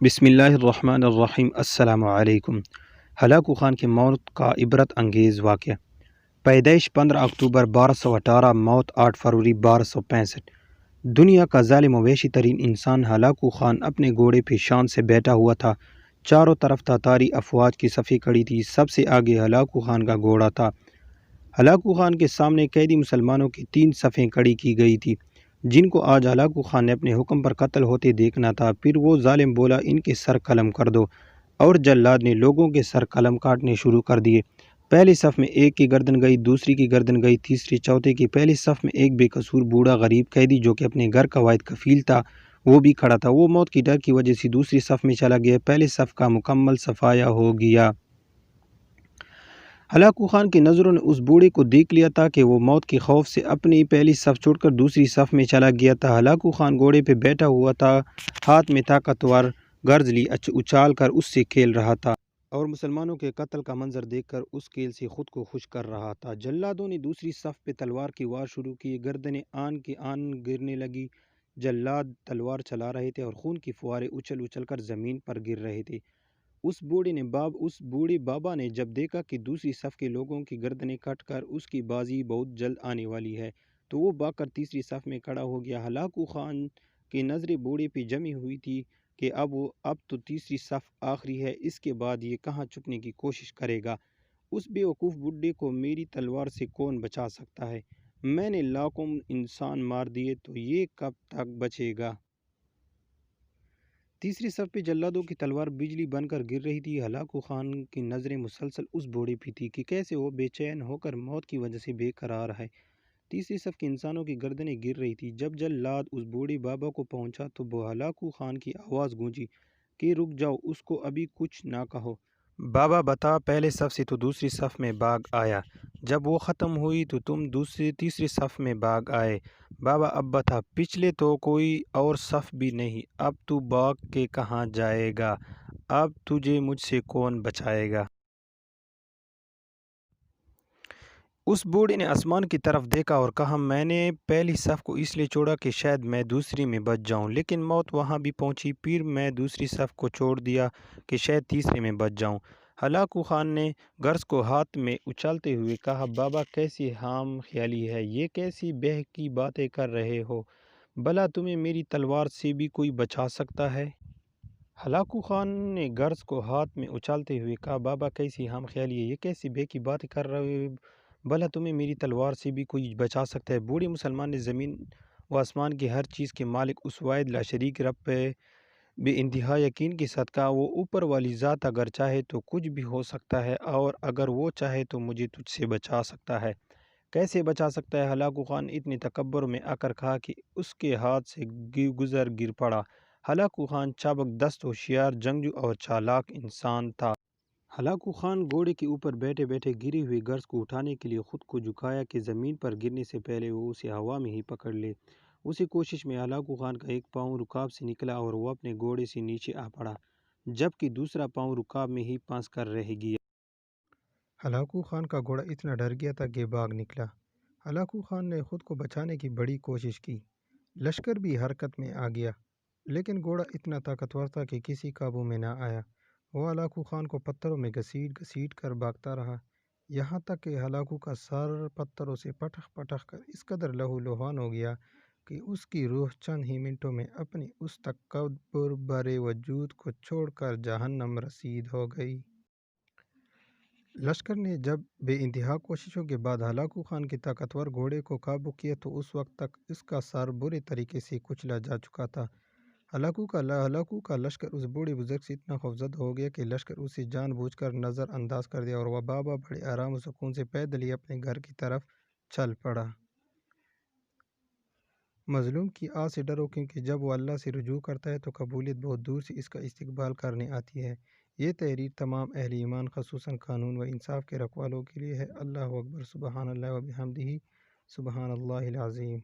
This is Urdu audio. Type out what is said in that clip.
بسم اللہ الرحمن الرحیم۔ السلام علیکم۔ ہلاکو خان کی موت کا عبرت انگیز واقعہ۔ پیدائش 15 اکتوبر 1218، موت 8 فروری 1265۔ دنیا کا ظالم و وحشی ترین انسان ہلاکو خان اپنے گھوڑے پہ شان سے بیٹھا ہوا تھا۔ چاروں طرف تاتاری افواج کی صفیں کھڑی تھی۔ سب سے آگے ہلاکو خان کا گھوڑا تھا۔ ہلاکو خان کے سامنے قیدی مسلمانوں کی 3 صفیں کھڑی کی گئی تھی، جن کو آج ہلاکو خان نے اپنے حکم پر قتل ہوتے دیکھنا تھا۔ پھر وہ ظالم بولا، ان کے سر قلم کر دو، اور جلاد نے لوگوں کے سر قلم کاٹنے شروع کر دیے۔ پہلی صف میں ایک کی گردن گئی، دوسری کی گردن گئی، تیسری چوتھے کی۔ پہلی صف میں ایک بے قصور بوڑھا غریب قیدی جو کہ اپنے گھر کا واحد کفیل تھا، وہ بھی کھڑا تھا۔ وہ موت کی ڈر کی وجہ سے دوسری صف میں چلا گیا۔ پہلی صف کا مکمل صفایا ہو گیا۔ ہلاکو خان کی نظروں نے اس بوڑھے کو دیکھ لیا تھا کہ وہ موت کے خوف سے اپنی پہلی صف چھوڑ کر دوسری صف میں چلا گیا تھا۔ ہلاکو خان گھوڑے پہ بیٹھا ہوا تھا، ہاتھ میں طاقتور گرز لی اچھال کر اس سے کھیل رہا تھا، اور مسلمانوں کے قتل کا منظر دیکھ کر اس کھیل سے خود کو خوش کر رہا تھا۔ جلادوں نے دوسری صف پہ تلوار کی وار شروع کی، گردنیں آن کی آن گرنے لگی۔ جلاد تلوار چلا رہے تھے اور خون کی فوارے اچھل اچھل کر زمین پر گر رہے تھے۔ اس بوڑھے بابا نے جب دیکھا کہ دوسری صف کے لوگوں کی گردنیں کٹ کر اس کی بازی بہت جلد آنے والی ہے، تو وہ بھاگ کر تیسری صف میں کھڑا ہو گیا۔ ہلاکو خان کی نظریں بوڑھے پہ جمی ہوئی تھی کہ اب تو تیسری صف آخری ہے، اس کے بعد یہ کہاں چھپنے کی کوشش کرے گا۔ اس بے وقوف بڈھے کو میری تلوار سے کون بچا سکتا ہے؟ میں نے لاکھوں انسان مار دیے تو یہ کب تک بچے گا؟ تیسری صف پہ جلادوں کی تلوار بجلی بن کر گر رہی تھی۔ ہلاکو خان کی نظریں مسلسل اس بوڑھے پہ تھی کہ کیسے وہ بے چین ہو کر موت کی وجہ سے بے قرار ہے۔ تیسری صف کے انسانوں کی گردنیں گر رہی تھی۔ جب جلاد اس بوڑھے بابا کو پہنچا تو ہلاکو خان کی آواز گونجی کہ رک جاؤ، اس کو ابھی کچھ نہ کہو۔ بابا بتا، پہلے صف سے تو دوسری صف میں بھاگ آیا، جب وہ ختم ہوئی تو تم تیسری صف میں بھاگ آئے۔ بابا اب بتا، پچھلے تو کوئی اور صف بھی نہیں، اب تو بھاگ کے کہاں جائے گا؟ اب تجھے مجھ سے کون بچائے گا؟ اس بوڑھے نے آسمان کی طرف دیکھا اور کہا، میں نے پہلی صف کو اس لیے چھوڑا کہ شاید میں دوسری میں بچ جاؤں، لیکن موت وہاں بھی پہنچی۔ پھر میں دوسری صف کو چھوڑ دیا کہ شاید تیسری میں بچ جاؤں۔ ہلاکو خان نے گرز کو ہاتھ میں اچھالتے ہوئے کہا، بابا کیسی حام خیالی ہے، یہ کیسی بے کی باتیں کر رہے ہو؟ بھلا تمہیں میری تلوار سے بھی کوئی بچا سکتا ہے؟ ہلاکو خان نے گرز کو ہاتھ میں اچھالتے ہوئے کہا، بابا کیسی حام خیالی ہے، یہ کیسی بے کی باتیں کر رہے ہو؟ بھلا تمہیں میری تلوار سے بھی کوئی بچا سکتا ہے؟ بوڑھے مسلمان نے زمین و آسمان کی ہر چیز کے مالک اس واحد لا شریک رب پہ بے انتہا یقین کے صدقہ، وہ اوپر والی ذات اگر چاہے تو کچھ بھی ہو سکتا ہے، اور اگر وہ چاہے تو مجھے تجھ سے بچا سکتا ہے۔ کیسے بچا سکتا ہے؟ ہلاکو خان اتنے تکبر میں آ کر کہا کہ اس کے ہاتھ سے گر پڑا۔ ہلاکو خان چابک دست، ہوشیار جنگجو اور چالاک انسان تھا۔ ہلاکو خان گھوڑے کے اوپر بیٹھے بیٹھے گری ہوئی گرز کو اٹھانے کے لیے خود کو جھکایا کہ زمین پر گرنے سے پہلے وہ اسے ہوا میں ہی پکڑ لے۔ اسی کوشش میں ہلاکو خان کا ایک پاؤں رکاب سے نکلا اور وہ اپنے گھوڑے سے نیچے آ پڑا، جبکہ دوسرا پاؤں رکاب میں ہی پھنس کر رہ گیا۔ ہلاکو خان کا گھوڑا اتنا ڈر گیا تھا کہ بھاگ نکلا۔ ہلاکو خان نے خود کو بچانے کی بڑی کوشش کی، لشکر بھی حرکت میں آ گیا، لیکن گھوڑا اتنا طاقتور تھا کہ کسی قابو میں نہ آیا۔ وہ ہلاکو خان کو پتھروں میں گھسیٹ گھسیٹ کر بھاگتا رہا، یہاں تک کہ ہلاکو کا سر پتھروں سے پٹخ پٹخ کر اس قدر لہو لہان ہو گیا کہ اس کی روح چند ہی منٹوں میں اپنے اس تکبر بھرے وجود کو چھوڑ کر جہنم رسید ہو گئی۔ لشکر نے جب بے انتہا کوششوں کے بعد ہلاکو خان کے طاقتور گھوڑے کو قابو کیا تو اس وقت تک اس کا سر برے طریقے سے کچلا جا چکا تھا۔ ہلاکو کا لشکر اس بوڑھے بزرگ سے اتنا خوفزدہ ہو گیا کہ لشکر اسے جان بوجھ کر نظر انداز کر دیا، اور وہ بابا بڑے آرام و سکون سے پیدل ہی اپنے گھر کی طرف چل پڑا۔ مظلوم کی آہ سے ڈرو، کیونکہ جب وہ اللہ سے رجوع کرتا ہے تو قبولیت بہت دور سے اس کا استقبال کرنے آتی ہے۔ یہ تحریر تمام اہل ایمان خصوصاً قانون و انصاف کے رکھوالوں کے لیے ہے۔ اللہ اکبر، سبحان اللہ و بحمدہ، سبحان اللہ العظیم۔